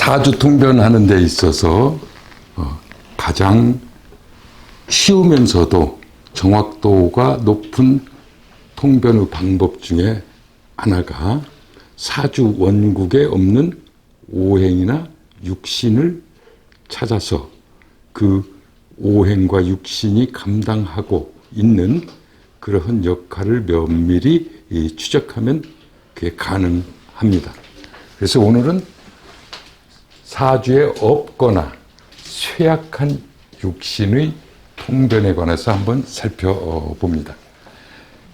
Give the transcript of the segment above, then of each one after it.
사주통변하는 데 있어서 가장 쉬우면서도 정확도가 높은 통변의 방법 중에 하나가 사주 원국에 없는 오행이나 육신을 찾아서 그 오행과 육신이 감당하고 있는 그러한 역할을 면밀히 추적하면 그게 가능합니다. 그래서 오늘은 사주에 없거나 쇠약한 육신의 통변에 관해서 한번 살펴봅니다.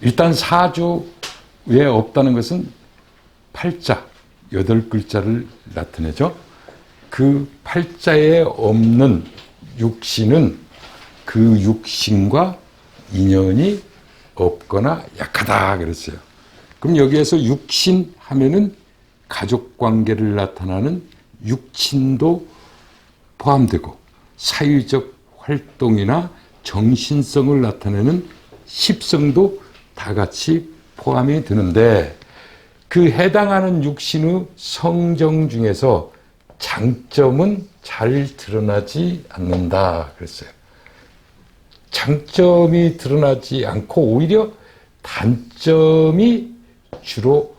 일단 사주에 없다는 것은 팔자, 8글자를 나타내죠. 그 팔자에 없는 육신은 그 육신과 인연이 없거나 약하다 그랬어요. 그럼 여기에서 육신 하면은 가족관계를 나타나는 육친도 포함되고 사회적 활동이나 정신성을 나타내는 십성도 다 같이 포함이 되는데 그 해당하는 육신의 성정 중에서 장점은 잘 드러나지 않는다 그랬어요. 장점이 드러나지 않고 오히려 단점이 주로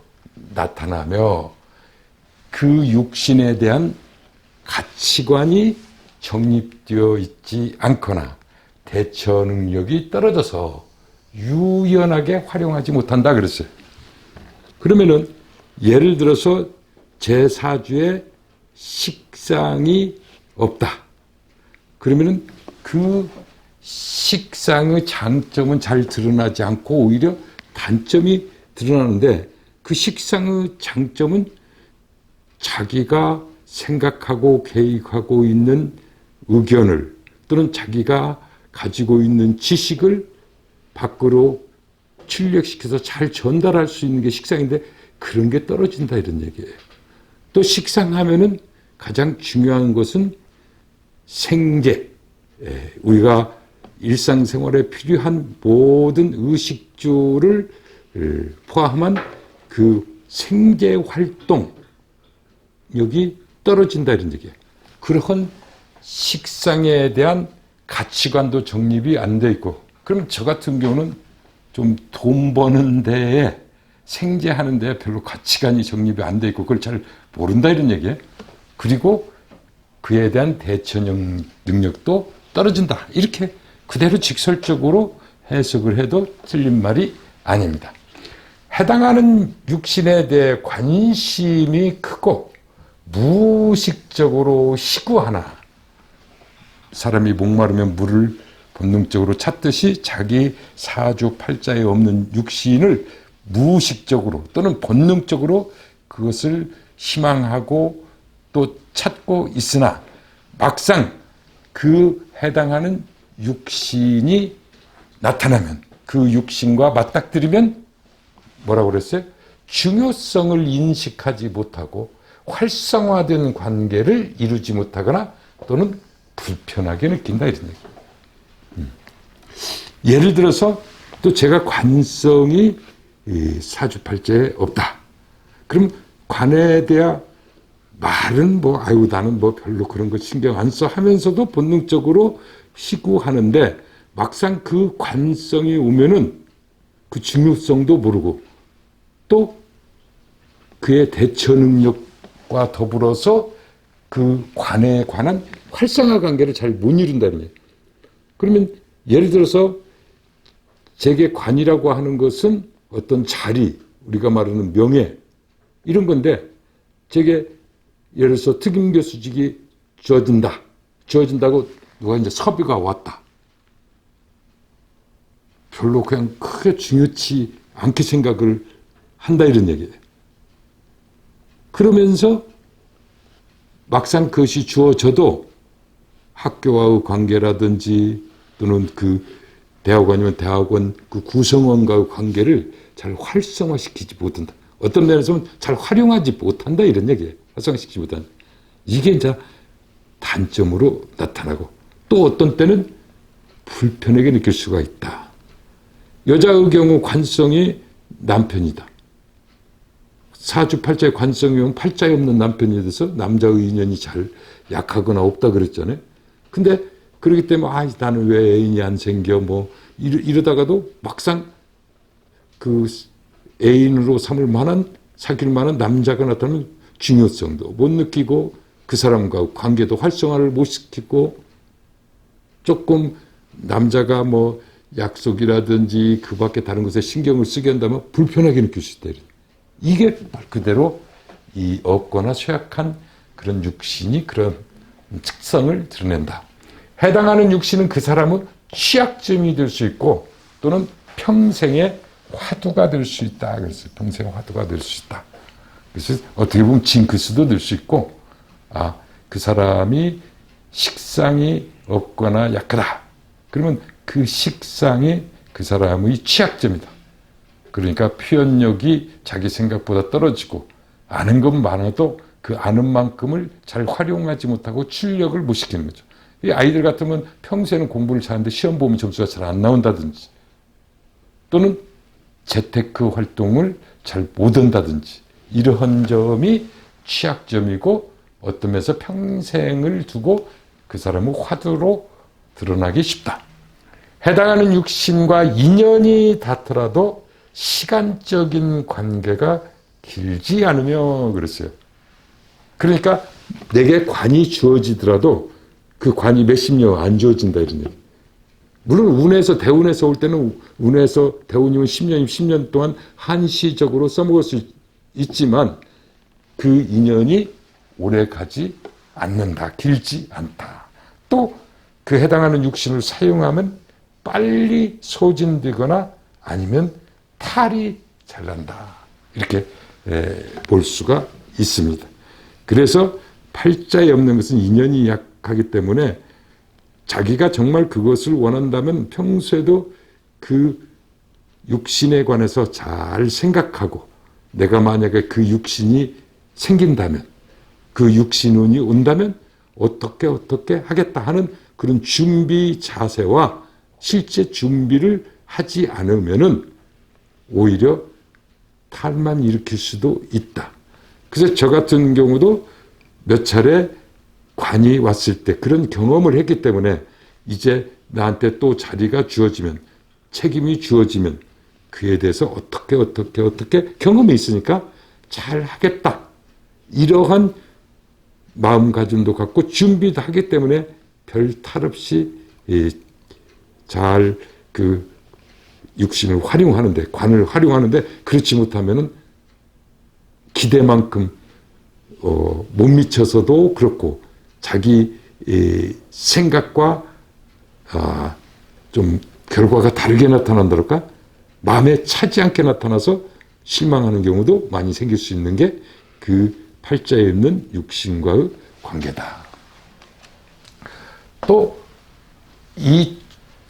나타나며 그 육신에 대한 가치관이 정립되어 있지 않거나 대처 능력이 떨어져서 유연하게 활용하지 못한다 그랬어요. 그러면은 예를 들어서 제 사주에 식상이 없다. 그러면은 그 식상의 장점은 잘 드러나지 않고 오히려 단점이 드러나는데 그 식상의 장점은 자기가 생각하고 계획하고 있는 의견을 또는 자기가 가지고 있는 지식을 밖으로 출력시켜서 잘 전달할 수 있는 게 식상인데 그런 게 떨어진다 이런 얘기예요. 또 식상하면은 가장 중요한 것은 생계, 우리가 일상생활에 필요한 모든 의식주를 포함한 그 생계 활동 여기 떨어진다 이런 얘기예요. 그런 식상에 대한 가치관도 정립이 안 돼 있고 그럼 저 같은 경우는 좀 돈 버는 데에 생계하는 데에 별로 가치관이 정립이 안 돼 있고 그걸 잘 모른다 이런 얘기예요. 그리고 그에 대한 대처 능력도 떨어진다. 이렇게 그대로 직설적으로 해석을 해도 틀린 말이 아닙니다. 해당하는 육신에 대해 관심이 크고 무의식적으로 시구하나 사람이 목마르면 물을 본능적으로 찾듯이 자기 사주 팔자에 없는 육신을 무의식적으로 또는 본능적으로 그것을 희망하고 또 찾고 있으나 막상 그 해당하는 육신이 나타나면 그 육신과 맞닥뜨리면 뭐라고 그랬어요? 중요성을 인식하지 못하고 활성화된 관계를 이루지 못하거나 또는 불편하게 느낀다 이런 얘기예요. 예를 들어서 또 제가 관성이 사주팔자에 없다. 그럼 관에 대한 말은 아유 나는 별로 그런 거 신경 안 써 하면서도 본능적으로 시구하는데 막상 그 관성이 오면은 그 중요성도 모르고 또 그의 대처 능력과 더불어서 그 관에 관한 활성화 관계를 잘 못 이룬다는 거예요. 그러면 예를 들어서 제게 관이라고 하는 것은 어떤 자리, 우리가 말하는 명예 이런 건데 제게 예를 들어서 특임 교수직이 주어진다고 누가 이제 섭외가 왔다. 별로 그냥 크게 중요치 않게 생각을 한다 이런 얘기예요. 그러면서 막상 그것이 주어져도 학교와의 관계라든지 또는 그 대학원이면 대학원 그 구성원과의 관계를 잘 활성화시키지 못한다. 어떤 면에서는 잘 활용하지 못한다 이런 얘기예요. 활성화시키지 못한다. 이게 이제 단점으로 나타나고 또 어떤 때는 불편하게 느낄 수가 있다. 여자의 경우 관성이 남편이다. 사주팔자의 관성이 오면 팔자에 없는 남편이 돼서 남자의 인연이 잘 약하거나 없다 그랬잖아요. 근데 그러기 때문에 나는 왜 애인이 안 생겨 뭐 이러다가도 막상 그 애인으로 삼을 만한 사귈 만한 남자가 나타나면 중요성도 못 느끼고 그 사람과 관계도 활성화를 못 시키고 조금 남자가 뭐 약속이라든지 그 밖에 다른 것에 신경을 쓰게 한다면 불편하게 느낄 수 있다. 이게 말 그대로 이 없거나 쇠약한 그런 육신이 그런 특성을 드러낸다. 해당하는 육신은 그 사람의 취약점이 될 수 있고 또는 평생의 화두가 될 수 있다. 그래서 평생 화두가 될 수 있다. 그래서 어떻게 보면 징크스도 될 수 있고 그 사람이 식상이 없거나 약하다. 그러면 그 식상이 그 사람의 취약점이다. 그러니까 표현력이 자기 생각보다 떨어지고 아는 건 많아도 그 아는 만큼을 잘 활용하지 못하고 출력을 못 시키는 거죠. 이 아이들 같으면 평소에는 공부를 잘하는데 시험 보면 점수가 잘 안 나온다든지 또는 재테크 활동을 잘 못한다든지 이러한 점이 취약점이고 어떤 면에서 평생을 두고 그 사람의 화두로 드러나기 쉽다. 해당하는 육신과 인연이 닿더라도 시간적인 관계가 길지 않으며 그랬어요. 그러니까 내게 관이 주어지더라도 그 관이 몇십 년 안 주어진다 이런 얘기. 물론 운에서 대운에서 올 때는 운에서 대운이면 10년이면 10년 동안 한시적으로 써먹을 수 있지만 그 인연이 오래 가지 않는다. 길지 않다. 또 그 해당하는 육신을 사용하면 빨리 소진되거나 아니면 탈이 잘 난다. 이렇게 볼 수가 있습니다. 그래서 팔자에 없는 것은 인연이 약하기 때문에 자기가 정말 그것을 원한다면 평소에도 그 육신에 관해서 잘 생각하고 내가 만약에 그 육신이 생긴다면 그 육신운이 온다면 어떻게 하겠다 하는 그런 준비 자세와 실제 준비를 하지 않으면은 오히려 탈만 일으킬 수도 있다. 그래서 저 같은 경우도 몇 차례 관이 왔을 때 그런 경험을 했기 때문에 이제 나한테 또 자리가 주어지면 책임이 주어지면 그에 대해서 어떻게 경험이 있으니까 잘 하겠다. 이러한 마음가짐도 갖고 준비도 하기 때문에 별 탈 없이 잘 그 육신을 활용하는데 관을 활용하는데 그렇지 못하면은 기대만큼 못 미쳐서도 그렇고 자기 생각과 좀 결과가 다르게 나타난달까 마음에 차지 않게 나타나서 실망하는 경우도 많이 생길 수 있는 게 그 팔자에 있는 육신과의 관계다. 또 이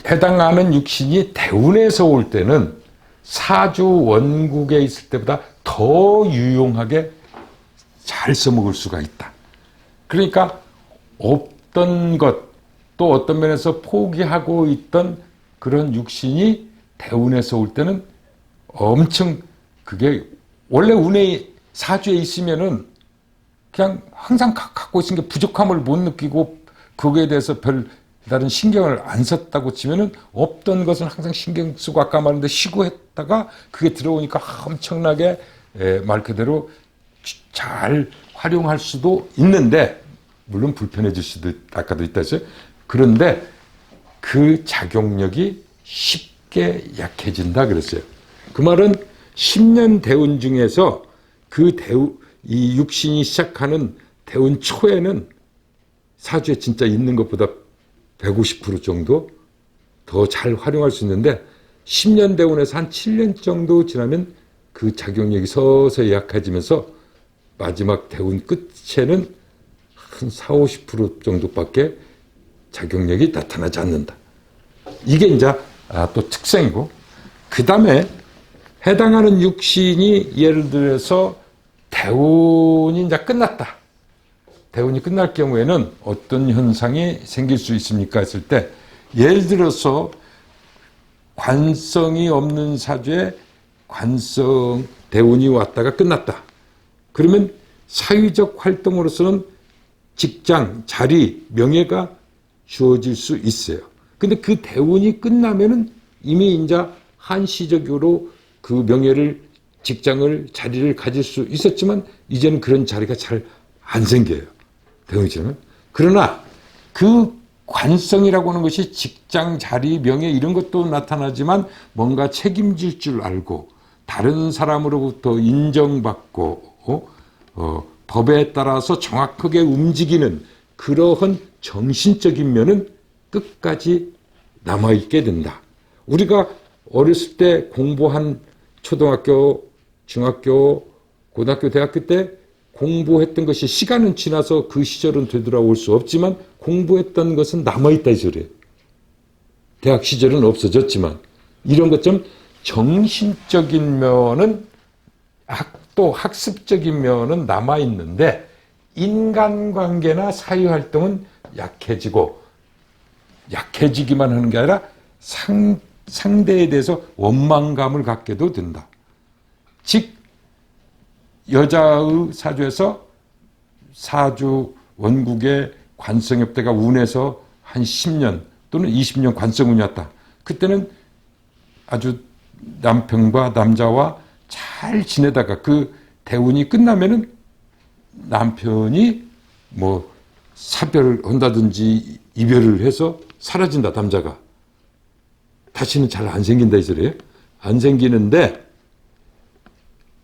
해당하는 육신이 대운에서 올 때는 사주 원국에 있을 때보다 더 유용하게 잘 써먹을 수가 있다. 그러니까 없던 것, 또 어떤 면에서 포기하고 있던 그런 육신이 대운에서 올 때는 엄청 그게 원래 운에 사주에 있으면은 그냥 항상 갖고 있은 게 부족함을 못 느끼고 거기에 대해서 별 다른 신경을 안 썼다고 치면은 없던 것은 항상 신경 쓰고 아까 말했는데 쉬고 했다가 그게 들어오니까 엄청나게 말 그대로 잘 활용할 수도 있는데 물론 불편해질 수도 아까도 있다 했어요. 그런데 그 작용력이 쉽게 약해진다 그랬어요. 그 말은 10년 대운 중에서 이 육신이 시작하는 대운 초에는 사주에 진짜 있는 것보다 150% 정도 더 잘 활용할 수 있는데 10년 대운에서 한 7년 정도 지나면 그 작용력이 서서히 약해지면서 마지막 대운 끝에는 한 40~50% 정도밖에 작용력이 나타나지 않는다. 이게 이제 또 특성이고 그 다음에 해당하는 육신이 예를 들어서 대운이 이제 끝났다. 대운이 끝날 경우에는 어떤 현상이 생길 수 있습니까? 했을 때 예를 들어서 관성이 없는 사주에 관성 대운이 왔다가 끝났다. 그러면 사회적 활동으로서는 직장, 자리, 명예가 주어질 수 있어요. 근데 그 대운이 끝나면은 이미 이제 한시적으로 그 명예를, 직장을, 자리를 가질 수 있었지만 이제는 그런 자리가 잘 안 생겨요. 대운이지만. 그러나 그 관성이라고 하는 것이 직장, 자리, 명예 이런 것도 나타나지만 뭔가 책임질 줄 알고 다른 사람으로부터 인정받고 법에 따라서 정확하게 움직이는 그러한 정신적인 면은 끝까지 남아있게 된다. 우리가 어렸을 때 공부한 초등학교, 중학교, 고등학교, 대학교 때 공부했던 것이 시간은 지나서 그 시절은 되돌아올 수 없지만 공부했던 것은 남아있다 이 소리예요. 대학 시절은 없어졌지만 이런 것처럼 정신적인 면은 또 학습적인 면은 남아있는데 인간관계나 사회활동은 약해지기만 하는 게 아니라 상대에 대해서 원망감을 갖게도 된다. 즉 여자의 사주에서 사주 원국의 관성엽대가 운에서 한 10년 또는 20년 관성운이 왔다. 그때는 아주 남편과 남자와 잘 지내다가 그 대운이 끝나면은 남편이 뭐 사별한다든지 이별을 해서 사라진다, 남자가. 다시는 잘 안 생긴다 이 소리예요. 안 생기는데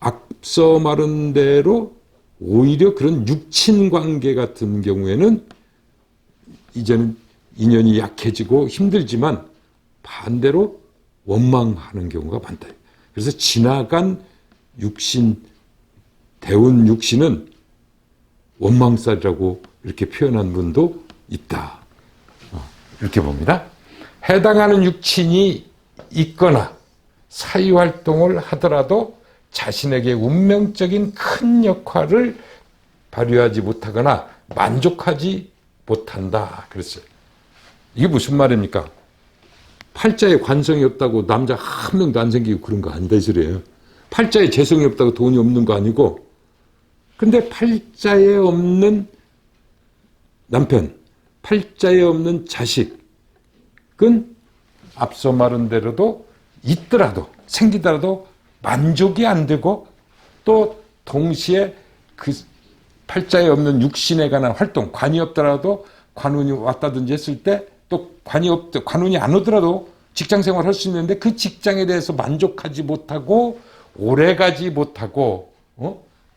앞서 말한 대로 오히려 그런 육친 관계 같은 경우에는 이제는 인연이 약해지고 힘들지만 반대로 원망하는 경우가 많다. 그래서 지나간 육신, 대운 육신은 원망살이라고 이렇게 표현한 분도 있다. 이렇게 봅니다. 해당하는 육친이 있거나 사회활동을 하더라도 자신에게 운명적인 큰 역할을 발휘하지 못하거나 만족하지 못한다. 그랬어요. 이게 무슨 말입니까? 팔자에 관성이 없다고 남자 한 명도 안 생기고 그런 거 아니다 이 소리예요. 팔자에 재성이 없다고 돈이 없는 거 아니고, 근데 팔자에 없는 남편, 팔자에 없는 자식은 앞서 말한 대로도 있더라도, 생기더라도 만족이 안 되고, 또 동시에 그 팔자에 없는 육신에 관한 활동, 관이 없더라도 관운이 왔다든지 했을 때 또 관운이 안 오더라도 직장 생활 할 수 있는데 그 직장에 대해서 만족하지 못하고 오래 가지 못하고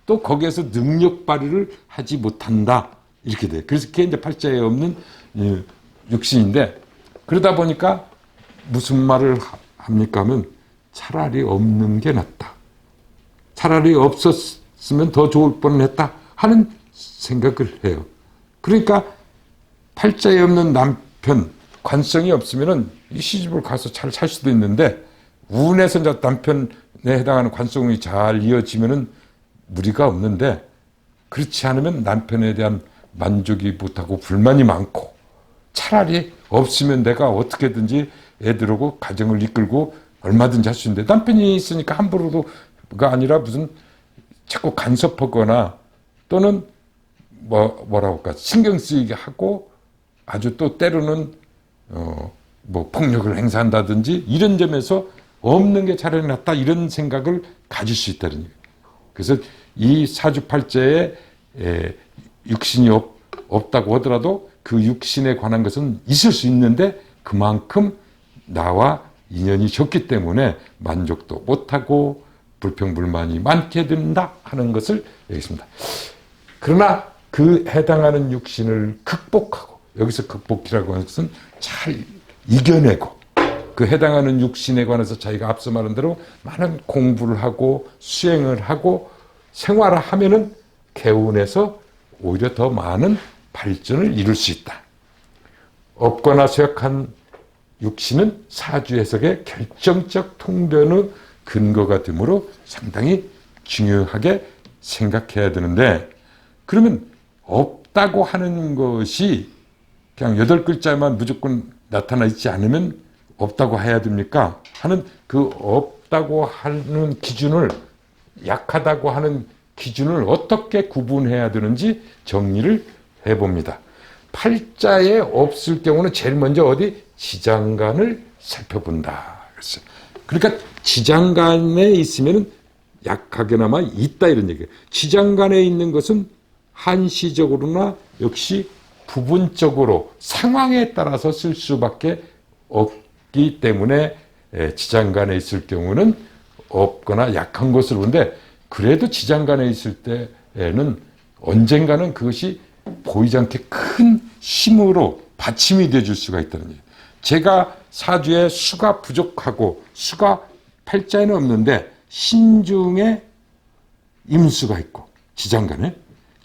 또 거기에서 능력 발휘를 하지 못한다. 이렇게 돼. 그래서 그게 이제 팔자에 없는 육신인데, 그러다 보니까 무슨 말을 합니까 하면 차라리 없는 게 낫다. 차라리 없었으면 더 좋을 뻔했다 하는 생각을 해요. 그러니까 팔자에 없는 남편, 관성이 없으면은 이 시집을 가서 잘 살 수도 있는데 운에서 이제 남편에 해당하는 관성이 잘 이어지면은 무리가 없는데, 그렇지 않으면 남편에 대한 만족이 못하고 불만이 많고, 차라리 없으면 내가 어떻게든지 애들하고 가정을 이끌고 얼마든지 할 수 있는데 남편이 있으니까 함부로도가 아니라 무슨 자꾸 간섭하거나 또는 뭐라고 할까 신경 쓰이게 하고 아주 또 때로는 뭐 폭력을 행사한다든지 이런 점에서 없는 게 차라리 낫다 이런 생각을 가질 수 있다는 얘기예요. 그래서 이 사주팔자에 육신이 없다고 하더라도 그 육신에 관한 것은 있을 수 있는데 그만큼 나와 인연이 적기 때문에 만족도 못하고 불평불만이 많게 된다 하는 것을 얘기했습니다. 그러나 그 해당하는 육신을 극복하고, 여기서 극복이라고 하는 것은 잘 이겨내고 그 해당하는 육신에 관해서 자기가 앞서 말한 대로 많은 공부를 하고 수행을 하고 생활을 하면은 개운해서 오히려 더 많은 발전을 이룰 수 있다. 없거나 쇠약한 육신은 사주 해석의 결정적 통변의 근거가 되므로 상당히 중요하게 생각해야 되는데, 그러면 없다고 하는 것이 그냥 8글자만 무조건 나타나 있지 않으면 없다고 해야 됩니까? 하는 그 없다고 하는 기준을 약하다고 하는 기준을 어떻게 구분해야 되는지 정리를 해봅니다. 팔자에 없을 경우는 제일 먼저 어디? 지장간을 살펴본다. 그랬어요. 그러니까 지장간에 있으면 약하게나마 있다 이런 얘기예요. 지장간에 있는 것은 한시적으로나 역시 부분적으로 상황에 따라서 쓸 수밖에 없기 때문에 지장간에 있을 경우는 없거나 약한 것으로 보는데, 그래도 지장간에 있을 때에는 언젠가는 그것이 보이지 않게 큰 힘으로 받침이 되어줄 수가 있다는 얘기예요. 제가 사주에 수가 부족하고 수가 팔자에는 없는데 신중에 임수가 있고 지장간에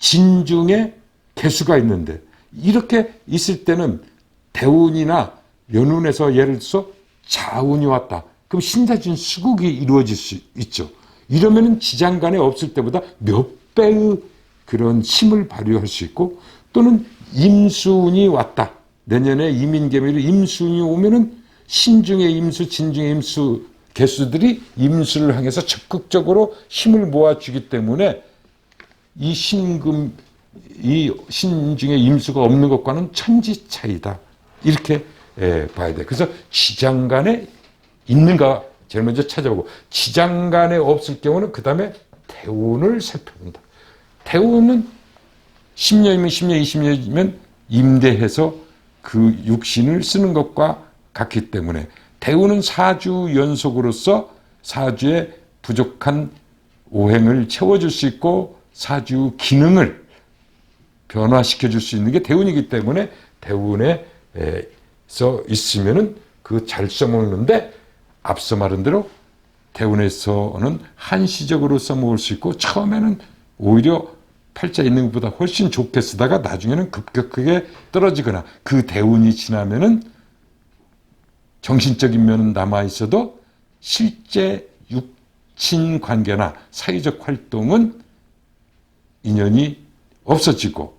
진중에 개수가 있는데, 이렇게 있을 때는 대운이나 연운에서 예를 들어서 자운이 왔다. 그럼 신자진 수국이 이루어질 수 있죠. 이러면은 지장간에 없을 때보다 몇 배의 그런 힘을 발휘할 수 있고, 또는 임수운이 왔다. 내년에 이민개미로 임수운이 오면은 신중의 임수, 진중의 임수 개수들이 임수를 향해서 적극적으로 힘을 모아주기 때문에 이 신중의 임수가 없는 것과는 천지 차이다. 이렇게 봐야 돼. 그래서 지장간에 있는가 제일 먼저 찾아보고, 지장간에 없을 경우는 그 다음에 대운을 살펴본다. 대운은 10년이면 10년, 20년이면 임대해서 그 육신을 쓰는 것과 같기 때문에 대운은 사주 연속으로서 사주의 부족한 오행을 채워줄 수 있고 사주 기능을 변화시켜줄 수 있는 게 대운이기 때문에 대운에서 있으면은 그 잘 써먹는데, 앞서 말한 대로 대운에서는 한시적으로 써먹을 수 있고 처음에는 오히려 팔자 있는 것보다 훨씬 좋게 쓰다가 나중에는 급격하게 떨어지거나 그 대운이 지나면은 정신적인 면은 남아있어도 실제 육친 관계나 사회적 활동은 인연이 없어지고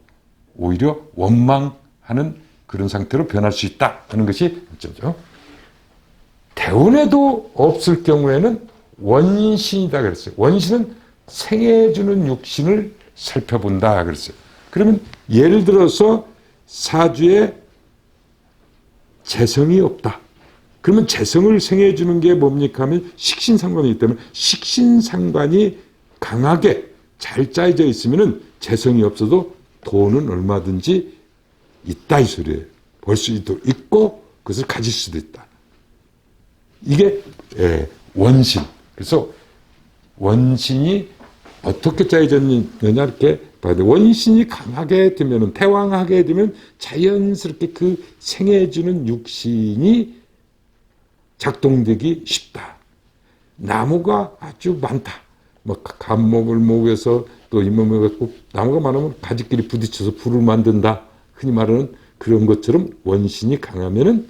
오히려 원망하는 그런 상태로 변할 수 있다 하는 것이 문제죠. 대운에도 없을 경우에는 원신이다 그랬어요. 원신은 생해주는 육신을 살펴본다 그랬어요. 그러면 예를 들어서 사주에 재성이 없다. 그러면 재성을 생해주는 게 뭡니까 하면 식신상관이기 때문에 식신상관이 강하게 잘 짜여져 있으면 재성이 없어도 돈은 얼마든지 있다 이 소리예요. 벌 수도 있고 그것을 가질 수도 있다. 이게 원신. 그래서 원신이 어떻게 짜여졌느냐 이렇게 봐야 돼. 원신이 강하게 되면, 태왕하게 되면 자연스럽게 그 생해주는 육신이 작동되기 쉽다. 나무가 아주 많다. 뭐 감목을 목에서 또 잇몸에 갖고 나무가 많으면 가지끼리 부딪혀서 불을 만든다. 흔히 말하는 그런 것처럼 원신이 강하면은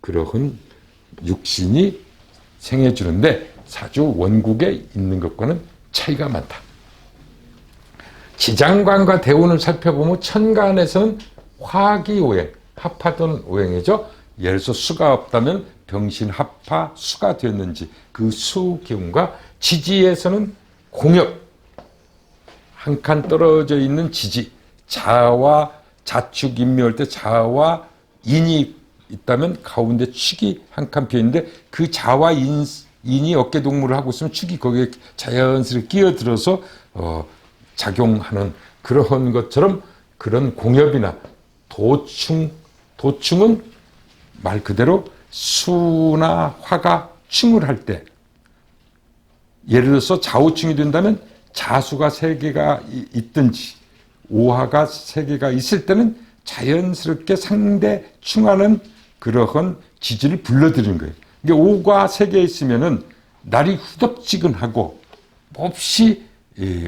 그러한 육신이 생해주는데 사주 원국에 있는 것과는 차이가 많다. 지장관과 대운을 살펴보면 천간에서는 화기오행, 합하던 오행이죠. 예를 들어서 수가 없다면 병신합화 수가 되었는지 그 수기운과 지지에서는 공역, 한 칸 떨어져 있는 지지, 자와 자축 인묘할 때 자와 인이 있다면 가운데 축이 한 칸 비어있는데 그 자와 인이 어깨동무를 하고 있으면 축이 거기에 자연스럽게 끼어들어서 작용하는 그런 것처럼 그런 공엽이나 도충은 말 그대로 수나 화가 충을 할 때, 예를 들어서 좌우충이 된다면 자수가 3개가 있든지 오화가 3개가 있을 때는 자연스럽게 상대 충하는 그러한 지지를 불러들이는 거예요. 이게 오가 3개 있으면은 날이 후덥지근하고 몹시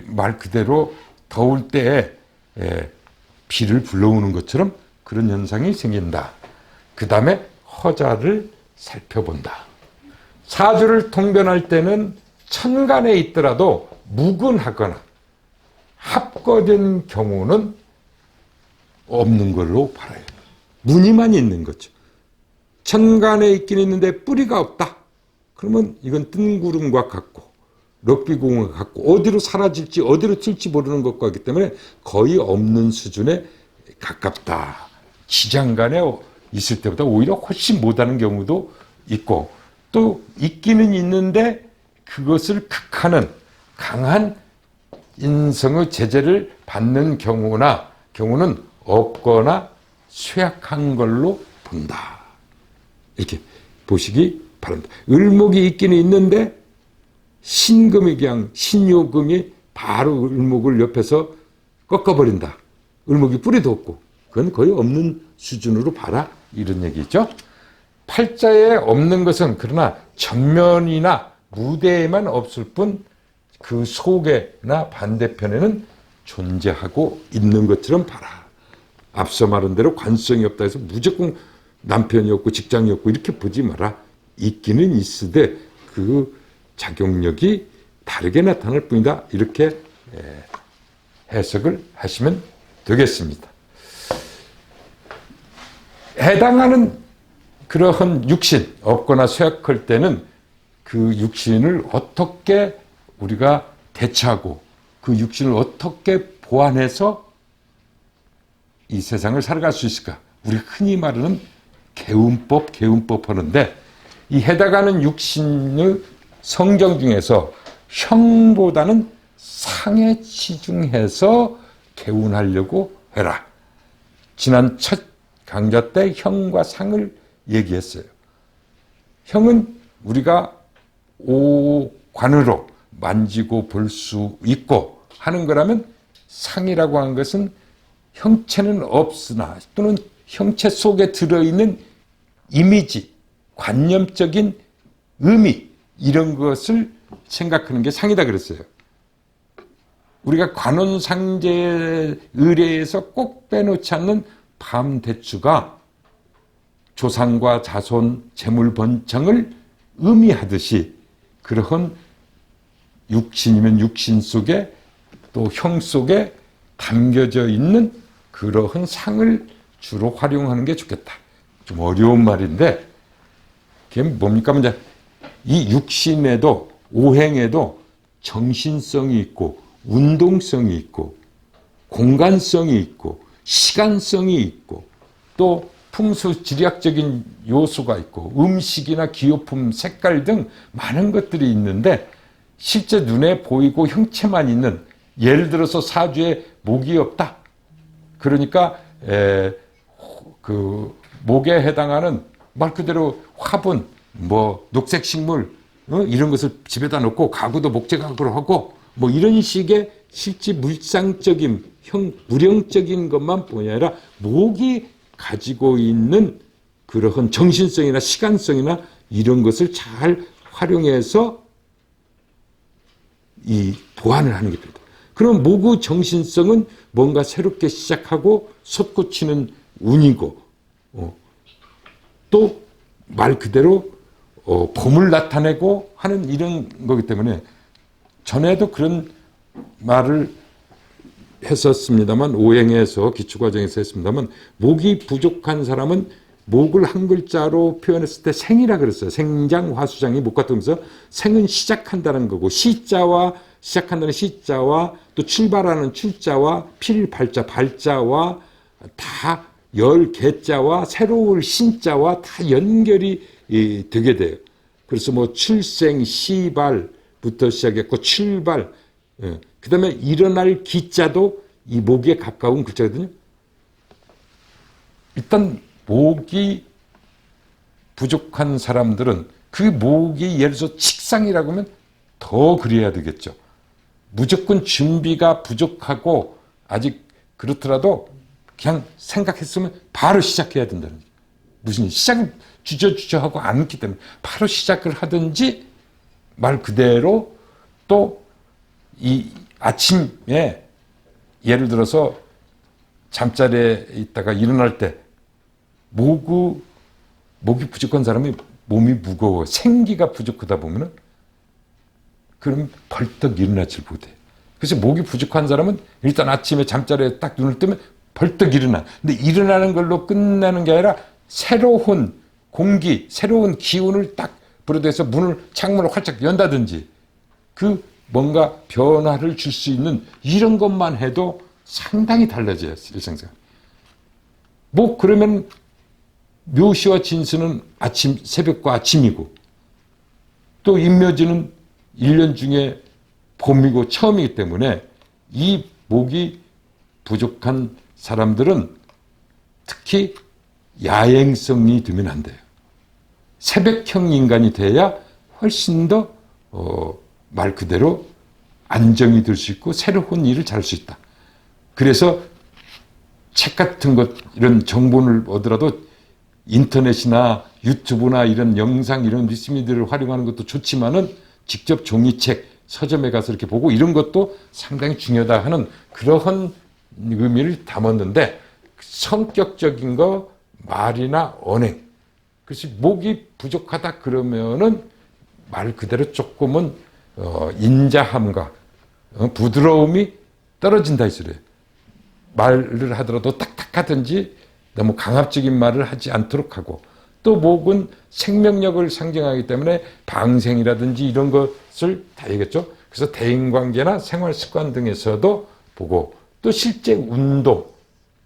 말 그대로 더울 때에 비를 불러오는 것처럼 그런 현상이 생긴다. 그 다음에 허자를 살펴본다. 사주를 통변할 때는 천간에 있더라도 무근하거나 합거된 경우는 없는 걸로 봐요. 무늬만 있는 거죠. 천간에 있긴 있는데 뿌리가 없다. 그러면 이건 뜬구름과 같고, 럭비공을 갖고 어디로 사라질지 어디로 튈지 모르는 것과 같기 때문에 거의 없는 수준에 가깝다. 지장간에 있을 때보다 오히려 훨씬 못하는 경우도 있고, 또 있기는 있는데 그것을 극하는 강한 인성의 제재를 받는 경우는 없거나 쇠약한 걸로 본다. 이렇게 보시기 바랍니다. 을목이 있기는 있는데 신금이 그냥 신요금이 바로 을목을 옆에서 꺾어버린다. 을목이 뿌리도 없고 그건 거의 없는 수준으로 봐라, 이런 얘기죠. 팔자에 없는 것은 그러나 전면이나 무대에만 없을 뿐 그 속에나 반대편에는 존재하고 있는 것처럼 봐라. 앞서 말한 대로 관성이 없다 해서 무조건 남편이 없고 직장이 없고 이렇게 보지 마라. 있기는 있으되 그 작용력이 다르게 나타날 뿐이다. 이렇게 해석을 하시면 되겠습니다. 해당하는 그러한 육신, 없거나 쇠약할 때는 그 육신을 어떻게 우리가 대처하고 그 육신을 어떻게 보완해서 이 세상을 살아갈 수 있을까? 우리 흔히 말하는 개운법 하는데, 이 해당하는 육신의 성경 중에서 형보다는 상에 치중해서 개운하려고 해라. 지난 첫 강좌 때 형과 상을 얘기했어요. 형은 우리가 오관으로 만지고 볼 수 있고 하는 거라면, 상이라고 하는 것은 형체는 없으나 또는 형체 속에 들어있는 이미지, 관념적인 의미, 이런 것을 생각하는 게 상이다 그랬어요. 우리가 관원상제 의례에서 꼭 빼놓지 않는 밤대추가 조상과 자손, 재물 번창을 의미하듯이 그러한 육신이면 육신 속에 또 형 속에 담겨져 있는 그러한 상을 주로 활용하는 게 좋겠다. 좀 어려운 말인데 그게 뭡니까? 이제 이 육신에도 오행에도 정신성이 있고 운동성이 있고 공간성이 있고 시간성이 있고 또 풍수 지리학적인 요소가 있고 음식이나 기호품, 색깔 등 많은 것들이 있는데, 실제 눈에 보이고 형체만 있는, 예를 들어서 사주에 목이 없다. 그러니까 그 목에 해당하는 말 그대로 화분, 뭐 녹색 식물 이런 것을 집에다 놓고 가구도 목재 가구로 하고 뭐 이런 식의 실제 물상적인 물형적인 것만 뿐이 아니라 목이 가지고 있는 그러한 정신성이나 시간성이나 이런 것을 잘 활용해서 이 보완을 하는 게 됩니다. 그럼 목의 정신성은 뭔가 새롭게 시작하고 솟구치는 운이고, 또 말 그대로 봄을 나타내고 하는 이런 거기 때문에, 전에도 그런 말을 했었습니다만, 오행에서 기초과정에서 했습니다만, 목이 부족한 사람은 목을 한 글자로 표현했을 때 생이라 그랬어요. 생장화수장이 목 같으면서 생은 시작한다는 거고, 시자와 시작한다는 시자와 또 출발하는 출자와 필발자 발자와 다 열개자와 새로울 신자와 다 연결이 되게 돼요. 그래서 뭐 출생 시발부터 시작했고 출발, 그 다음에 일어날 기자도 이 목에 가까운 글자거든요. 일단 목이 부족한 사람들은 그 목이 예를 들어서 칙상이라고 하면 더 그래야 되겠죠. 무조건 준비가 부족하고 아직 그렇더라도 그냥 생각했으면 바로 시작해야 된다는 거죠. 무슨 시작을 주저주저 하고 않기 때문에 바로 시작을 하든지, 말 그대로 또 이 아침에 예를 들어서 잠자리에 있다가 일어날 때 목이 부족한 사람이 몸이 무거워 생기가 부족하다 보면은 그럼 벌떡 일어나질 못해. 그래서 목이 부족한 사람은 일단 아침에 잠자리에 딱 눈을 뜨면 벌떡 일어나. 근데 일어나는 걸로 끝나는 게 아니라 새로운 공기, 새로운 기운을 딱 불어대서 창문을 활짝 연다든지 그 뭔가 변화를 줄 수 있는 이런 것만 해도 상당히 달라져요, 일상생활. 뭐 그러면 묘시와 진수는 새벽과 아침이고, 또 인묘지는 1년 중에 봄이고 처음이기 때문에 이 목이 부족한 사람들은 특히 야행성이 되면 안 돼요. 새벽형 인간이 돼야 훨씬 더 말 그대로 안정이 될 수 있고 새로운 일을 잘할 수 있다. 그래서 책 같은 것, 이런 정보를 얻으라도 인터넷이나 유튜브나 이런 영상, 이런 리스미들을 활용하는 것도 좋지만은 직접 종이책, 서점에 가서 이렇게 보고 이런 것도 상당히 중요하다 하는 그러한 의미를 담았는데, 성격적인 거, 말이나 언행, 그래서 목이 부족하다 그러면은 말 그대로 조금은 인자함과 부드러움이 떨어진다 이 소리예요. 말을 하더라도 딱딱하든지 너무 강압적인 말을 하지 않도록 하고, 또 목은 생명력을 상징하기 때문에 방생이라든지 이런 것을 다 얘기했죠. 그래서 대인관계나 생활습관 등에서도 보고, 또 실제 운동,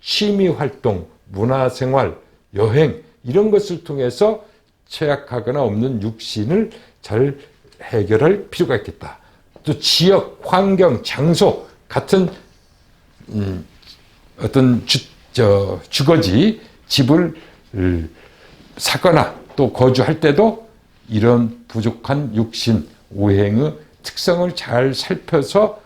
취미활동, 문화생활, 여행 이런 것을 통해서 취약하거나 없는 육신을 잘 해결할 필요가 있겠다. 또 지역, 환경, 장소 같은 어떤 주거지, 집을 사거나 또 거주할 때도 이런 부족한 육신, 오행의 특성을 잘 살펴서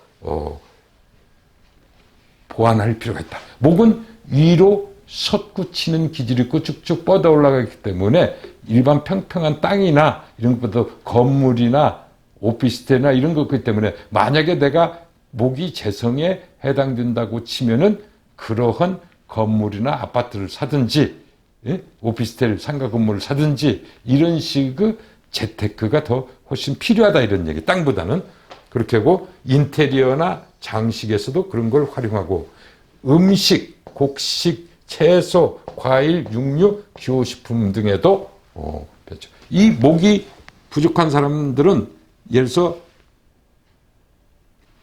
보완할 필요가 있다. 목은 위로 솟구치는 기질이 있고 쭉쭉 뻗어 올라가기 때문에 일반 평평한 땅이나 이런 것보다 건물이나 오피스텔이나 이런 거기 때문에, 만약에 내가 목이 재성에 해당된다고 치면은 그러한 건물이나 아파트를 사든지, 예? 오피스텔 상가 건물을 사든지 이런 식의 재테크가 더 훨씬 필요하다 이런 얘기. 땅보다는. 그렇게 하고 인테리어나 장식에서도 그런 걸 활용하고, 음식, 곡식, 채소, 과일, 육류, 기호식품 등에도 그렇죠. 이 목이 부족한 사람들은 예를 들어서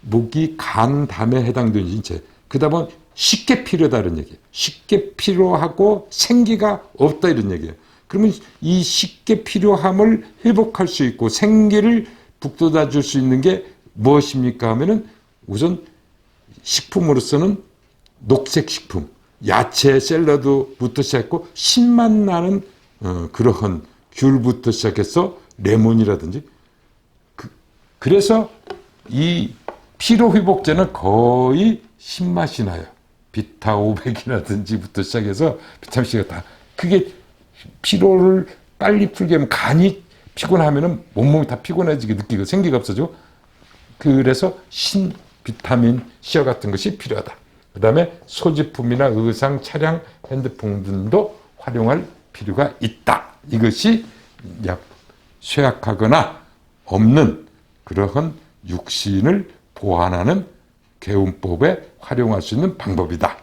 목이 간, 담에 해당되는 인체, 그 다음은 쉽게 필요하다 이런 얘기예요. 쉽게 필요하고 생기가 없다 이런 얘기예요. 그러면 이 쉽게 필요함을 회복할 수 있고 생기를 북돋아 줄 수 있는 게 무엇입니까 하면은, 우선 식품으로서는 녹색 식품, 야채, 샐러드부터 시작했고 신맛 나는 그러한 귤부터 시작해서 레몬이라든지, 그래서 이 피로회복제는 거의 신맛이 나요. 비타 500이라든지부터 시작해서 비타민C가 다, 그게 피로를 빨리 풀게 하면, 간이 피곤하면은 온몸이 다 피곤해지게 느끼고 생기가 없어지고, 그래서 비타민 C와 같은 것이 필요하다. 그 다음에 소지품이나 의상, 차량, 핸드폰 등도 활용할 필요가 있다. 이것이 쇠약하거나 없는 그러한 육신을 보완하는 개운법에 활용할 수 있는 방법이다.